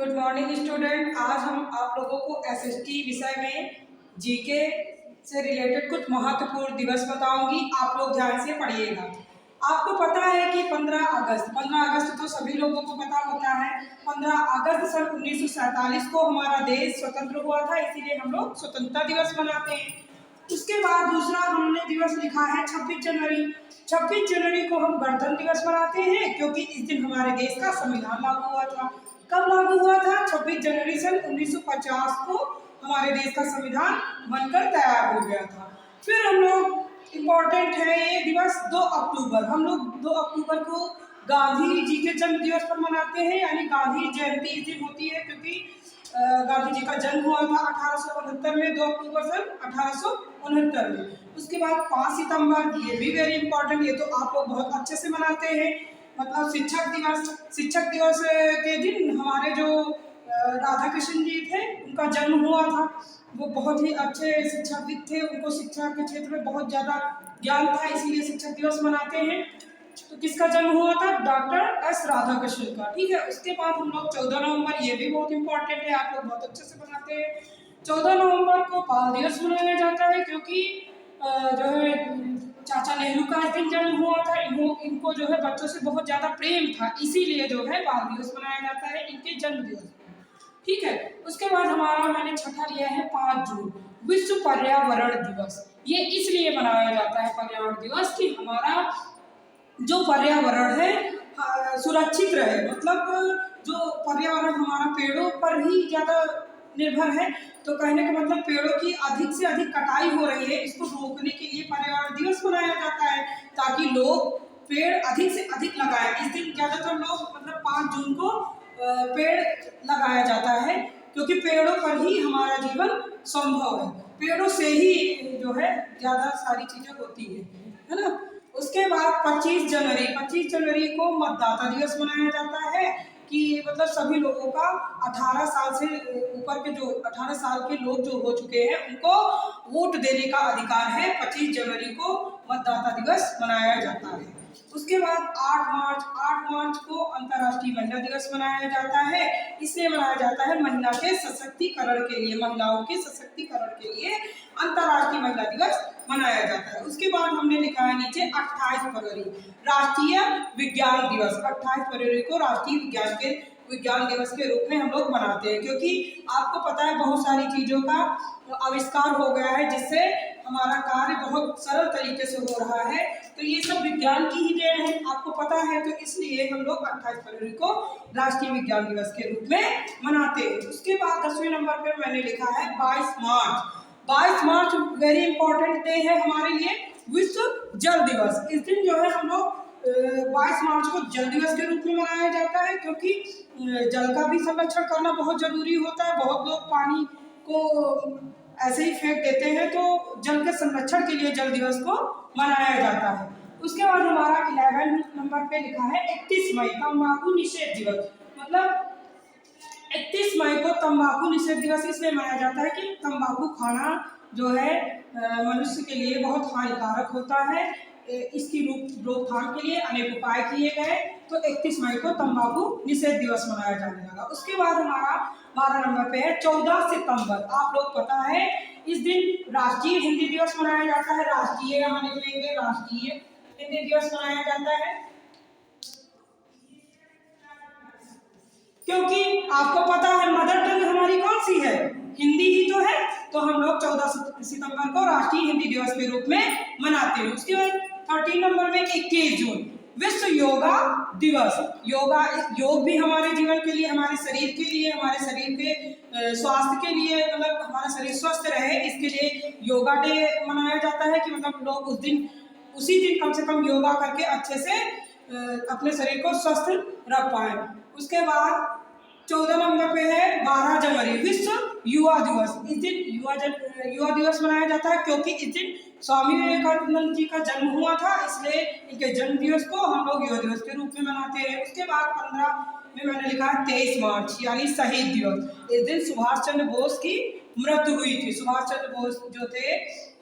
Good morning student. आज हम आप लोगों को एसएसटी विषय में जीके से रिलेटेड कुछ महत्वपूर्ण दिवस बताऊंगी। आप लोग ध्यान से पढ़िएगा। आपको पता है कि 15 अगस्त तो सभी लोगों को पता होता है। 15 अगस्त सन 1947 को हमारा देश स्वतंत्र हुआ था, इसीलिए हम लोग स्वतंत्रता दिवस मनाते हैं। उसके बाद दूसरा हमने दिवस लिखा है 26 जनवरी। 26 जनवरी को हम गणतंत्र दिवस मनाते हैं, क्योंकि इस दिन हमारे देश का संविधान लागू हुआ था। कब लागू हुआ था? 26 जनवरी सन 1950 को हमारे देश का संविधान बनकर तैयार हो गया था। फिर हम लोग इम्पोर्टेंट है ये दिवस 2 अक्टूबर। हम लोग 2 अक्टूबर को गांधी जी के जन्म दिवस पर मनाते हैं, यानी गांधी जयंती इस दिन होती है, क्योंकि गांधी जी का जन्म हुआ था 1869 में, 2 अक्टूबर सन 1869 में। उसके बाद 5 सितंबर, ये भी वेरी इंपॉर्टेंट, ये तो आप लोग बहुत अच्छे से मनाते हैं। मतलब शिक्षक दिवस के दिन हमारे जो राधा कृष्ण जी थे, उनका जन्म हुआ था। वो बहुत ही अच्छे शिक्षाविद थे, उनको शिक्षा के क्षेत्र में बहुत ज़्यादा ज्ञान था, इसीलिए शिक्षक दिवस मनाते हैं। तो किसका जन्म हुआ था? डॉक्टर एस राधाकृष्ण का। ठीक है। उसके बाद हम लोग 14 नवंबर, ये भी बहुत इंपॉर्टेंट है, आप लोग बहुत अच्छे से मनाते हैं। 14 नवंबर को बाल दिवस मनाया जाता है, क्योंकि जो है चाचा नेहरू का इस दिन जन्म हुआ था। इनको जो है बच्चों से बहुत ज़्यादा प्रेम था, इसीलिए जो है बाल दिवस मनाया जाता है, इनके जन्म दिवस। ठीक है। उसके बाद हमारा मैंने छठा लिया है 5 जून, विश्व पर्यावरण दिवस। ये इसलिए मनाया जाता है पर्यावरण दिवस कि हमारा जो पर्यावरण है सुरक्षित रहे। मतलब जो पर्यावरण हमारा पेड़ों पर ही ज़्यादा निर्भर है, तो कहने का मतलब पेड़ों की अधिक से अधिक कटाई हो रही है, इसको रोकने के लिए पर्यावरण दिवस मनाया जाता है, ताकि लोग पेड़ अधिक से अधिक लगाएं। इस दिन ज़्यादातर लोग मतलब 5 जून को पेड़ लगाया जाता है, क्योंकि पेड़ों पर ही हमारा जीवन संभव है। पेड़ों से ही जो है ज़्यादा सारी चीज़ें होती है ना। उसके बाद 25 जनवरी को मतदाता दिवस मनाया जाता है, कि मतलब सभी लोगों का 18 साल से ऊपर के जो 18 साल के लोग जो हो चुके हैं, उनको वोट देने का अधिकार है। 25 जनवरी को मतदाता दिवस मनाया जाता है। उसके बाद 8 मार्च को अंतर्राष्ट्रीय महिला दिवस मनाया जाता है। इसलिए मनाया जाता है महिला के सशक्तिकरण के लिए, महिलाओं के सशक्तिकरण के लिए अंतर्राष्ट्रीय महिला दिवस मनाया जाता है। उसके बाद हमने लिखा है नीचे 28 फरवरी राष्ट्रीय विज्ञान दिवस। 28 फरवरी को राष्ट्रीय विज्ञान दिवस के रूप में हम लोग मनाते हैं, क्योंकि आपको पता है बहुत सारी चीज़ों का आविष्कार हो गया है, जिससे हमारा कार्य बहुत सरल तरीके से हो रहा है। तो ये सब विज्ञान की ही देन है, आपको पता है। तो इसलिए हम लोग 28 फरवरी को राष्ट्रीय विज्ञान दिवस के रूप में मनाते हैं। उसके बाद 10वें नंबर पर मैंने लिखा है 22 मार्च। 22 मार्च वेरी इंपॉर्टेंट डे है हमारे लिए, विश्व जल दिवस। इस दिन जो है हम लोग 22 मार्च को जल दिवस के रूप में मनाया जाता है, क्योंकि जल का भी संरक्षण करना बहुत जरूरी होता है। बहुत लोग पानी को ऐसे ही फेंक देते हैं, तो जल के संरक्षण के लिए जल दिवस को मनाया जाता है। उसके बाद हमारा 11 नंबर पे लिखा है 31 मई तंबाकू निषेध दिवस। मतलब 31 मई को तंबाकू निषेध दिवस इसलिए मनाया जाता है कि तंबाकू खाना जो है मनुष्य के लिए बहुत हानिकारक होता है। इसकी रोकथाम के लिए अनेक उपाय किए गए, तो 31 मई को तंबाकू निषेध दिवस मनाया जाने लगा। उसके बाद हमारा 12 नंबर पे है 14 सितंबर। आप लोग पता है इस दिन राष्ट्रीय हिंदी दिवस मनाया जाता है। राष्ट्रीय यहाँ निकलेंगे, राष्ट्रीय हिंदी दिवस मनाया जाता है, क्योंकि आपको पता है मदर टंग हमारी कौन सी है? हिंदी ही तो है। तो हम लोग 14 सितंबर को राष्ट्रीय हिंदी दिवस के रूप में मनाते हैं। उसके बाद 13 नंबर में 21 जून विश्व योगा दिवस। योग भी हमारे जीवन के लिए, हमारे शरीर के लिए, हमारे शरीर के स्वास्थ्य के लिए, मतलब हमारा शरीर स्वस्थ रहे, इसके लिए योगा डे मनाया जाता है, कि मतलब लोग उसी दिन कम से कम योगा करके अच्छे से अपने शरीर को स्वस्थ रख पाए। उसके बाद 14 नंबर पे है 12 जनवरी विश्व युवा दिवस। इस दिन युवा दिवस मनाया जाता है, क्योंकि इस दिन स्वामी विवेकानंद जी का जन्म हुआ था, इसलिए इनके जन्म दिवस को हम लोग युवा दिवस के रूप में मनाते हैं। उसके बाद 15 में मैंने लिखा है 23 मार्च यानी शहीद दिवस। इस दिन सुभाष चंद्र बोस की मृत्यु हुई थी। सुभाष चंद्र बोस जो थे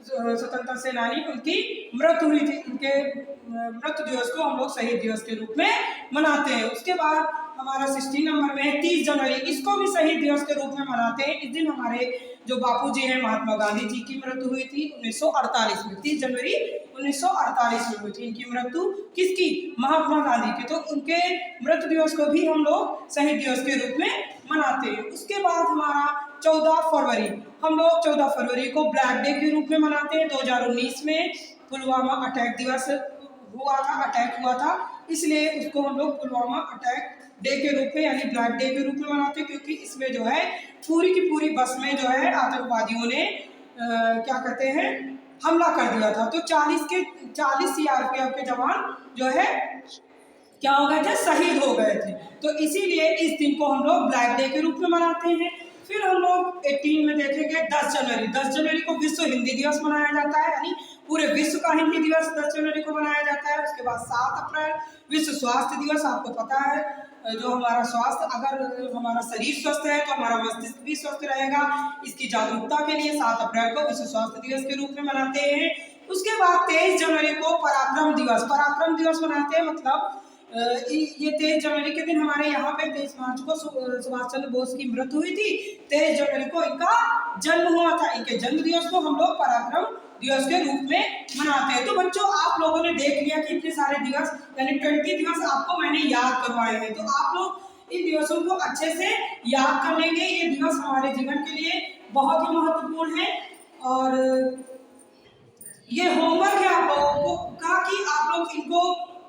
स्वतंत्रता सेनानी, उनकी मृत्यु हुई थी। इनके मृत्यु दिवस को हम लोग शहीद दिवस के रूप में मनाते हैं। उसके बाद हमारा 16 नंबर में है 30 जनवरी, इसको भी शहीद दिवस के रूप में मनाते हैं। इस दिन हमारे जो बापू जी हैं महात्मा गांधी जी की मृत्यु हुई थी 1948 में, 30 जनवरी 1948 में हुई थी इनकी मृत्यु। किसकी? महात्मा गांधी की। तो उनके मृत्यु दिवस को भी हम लोग शहीद दिवस के रूप में मनाते हैं। उसके बाद हमारा 14 फरवरी, हम लोग 14 फरवरी को ब्लैक डे के रूप में मनाते हैं। 2019 में पुलवामा अटैक दिवस अटैक हुआ था, इसलिए उसको हम लोग पुलवामा अटैक डे के रूप में यानी ब्लैक डे के रूप में मनाते हैं, क्योंकि इसमें जो है पूरी की पूरी बस में जो है आतंकवादियों ने क्या कहते हैं हमला कर दिया था। तो 40 सीआरपीएफ के जवान जो है क्या हो गए थे, शहीद हो गए थे। तो इसीलिए इस दिन को हम लोग ब्लैक डे के रूप में मनाते हैं। फिर हम लोग 18 में देखेंगे 10 जनवरी। 10 जनवरी को विश्व हिंदी दिवस मनाया जाता है, यानी पूरे विश्व का हिंदी दिवस 10 जनवरी को मनाया जाता है। उसके बाद 7 अप्रैल विश्व स्वास्थ्य दिवस। आपको पता है जो हमारा स्वास्थ्य, अगर हमारा शरीर स्वस्थ है तो हमारा मस्तिष्क भी स्वस्थ रहेगा। इसकी जागरूकता के लिए 7 अप्रैल को विश्व स्वास्थ्य दिवस के रूप में मनाते हैं। उसके बाद 23 जनवरी को पराक्रम दिवस मनाते हैं। मतलब ये 23 जनवरी के दिन हमारे यहाँ पे 23 मार्च को सुभाष चंद्र बोस की मृत्यु हुई थी। 23 जनवरी को इनका जन्म हुआ था। इनके जन्म दिवस को हम लोग पराक्रम दिवस के रूप में मनाते हैं। तो बच्चों, आप लोगों ने देख लिया कि इतने सारे दिवस यानी 20 दिवस आपको मैंने याद करवाए हैं। तो आप लोग इन दिवसों को अच्छे से याद कर लेंगे। ये दिवस हमारे जीवन के लिए बहुत ही महत्वपूर्ण है और ये होमवर्क है आप लोगों को का कि आप लोग इनको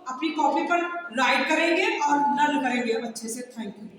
अपनी कॉपी पर राइट करेंगे और लर्न करेंगे अच्छे से। Thank you.